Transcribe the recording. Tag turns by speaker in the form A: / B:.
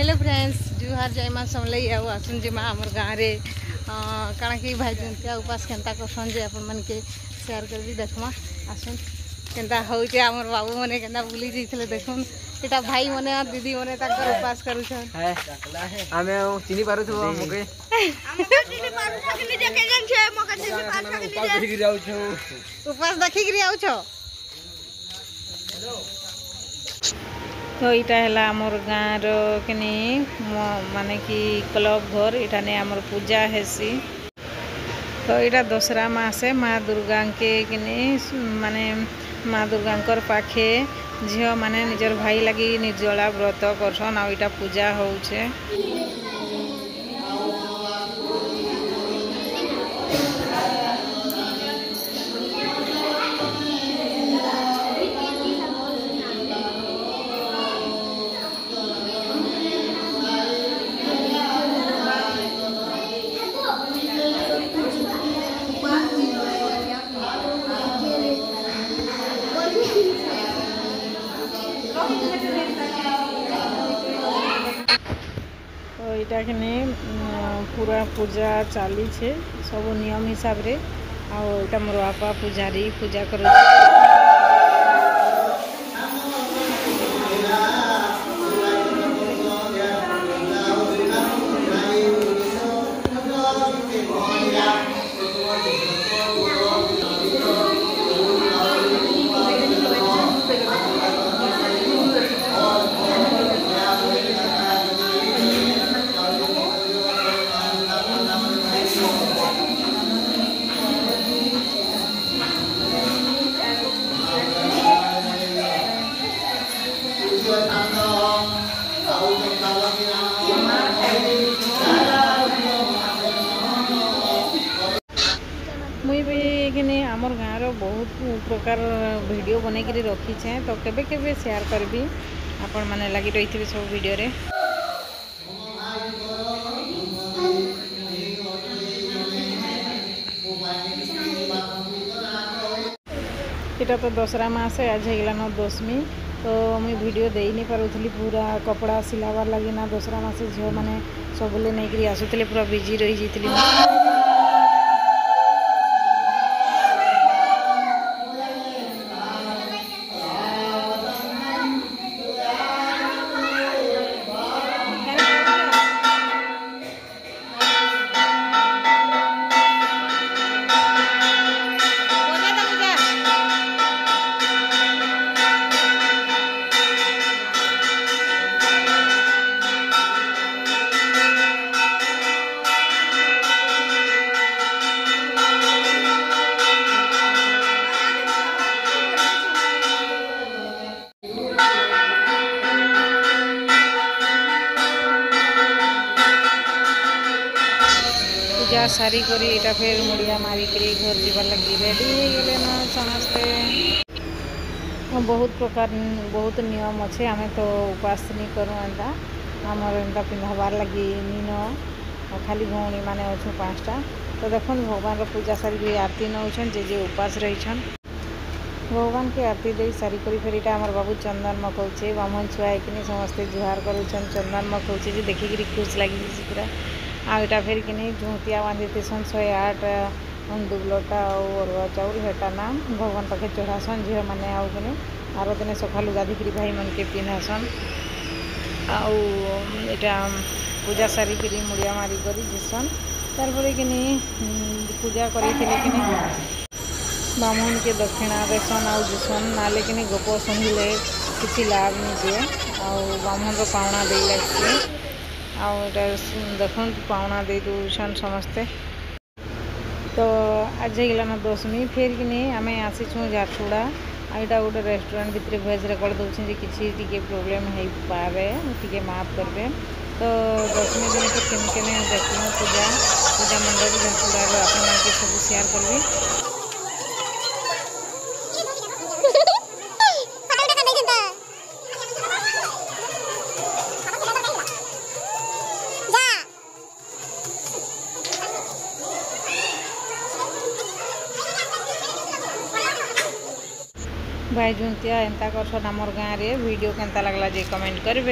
A: Hello friends जुहार जय माँ समलई आउ आसन जे माँ आमर गाँव रे काଣା कि भाई जंतिया उपास केनता करसन जे अपन मन के शेयर कर भी देखमा आसन केनता होउचे आमर बाबू मने केनता बुली जइथले देखुन एटा भाई मने और दीदी मने ताकर उपास करूछन है
B: आमे चिनी पारु थो मके
A: आमे चिनी पारु थकनी देखे जन छे मके चिनी पारु थकनी
B: उपास देखि जाउ छौ
A: उपास देखि गिरी आउ छौ तो इटा है आमर गाँव रनी माने कि क्लब घर इठाने आमर पूजा हेसी तो यहाँ दशहरा मासे माँ दुर्गा के किनी माने माँ दुर्गा पाखे झील माने निजर भाई लगी निर्जला व्रत करसन आ इटा पूजा होउछे। तो यहाँ पूरा पूजा चली छे सब नियम हिसाब रे आ मोर बापा पूजारी पूजा कर मुई भी कि आमर गाँव बहुत प्रकार वीडियो बने कि रखी छे तो केबे केबे शेयर करबी आपण माने लगी रही थे सब वीडियो रे। इटा तो दशहरा मासे आज होगलान दशमी तो मुई वीडियो दे नहीं पारुथली पूरा कपड़ा सिलावार लगी ना दशहरा मासे झील मैंने सबले नहीं आसुले पूरा बिजी रही जाती। पूजा सारी करी इटा फिर मुड़िया मारिक घर जीवार लगी रेडी हो गले ना समस्ते बहुत प्रकार बहुत नियम अच्छे आमे तो उपास नहीं करूँ एंता आमर एंता पिंधाबार लगी नीन खाली भौणी माने अच्छु 5टा तो देखो भगवान पूजा सारी आरती नौछन जे उपास रहीछन भगवान के आरती दे सारी करी फिर इटा आमर बाबू चंदन मकौचे ब्राह्मण छुआ कि समस्ते जुहार करुछन चंदन मकौचे जे देखिक खुश लगी पूरा आटा फिर कि झुंतिया बांधी सन 108 दुबलटा और चाउल हेटा नाम भगवान पाखे चढ़ासन झील मैंने आउ कि आर दिन सकालू गाधिक भाई मन के पिंधासन आटा पूजा सारिक मुड़िया मारिक जीसन तार कि पूजा करी कि ब्राह्मण के दक्षिणा देसन आउ जीसन नाले कि गोप शुणिले किसी लाभ नहीं दिए ब्राह्मण पावना दे लगे आटा देखो पावना दे दूसन समस्ते तो आज होगलान दशमी फिर कि आम आसीचु झारसुड़ा यहाँ गोटे रेस्टोरेंट भितर भेज रेकर्ड दूसरे किसी टी प्रोब्लेम हो पाए टी माफ करेंगे तो दशमी दिन तो केन देखूँ पूजा पूजा मंडप झारसुड़ा आप सब शेयर करी। भाई जुंतिया एंता करसन आमर गाँव रे वीडियो केंता लगला जे कमेंट करबे।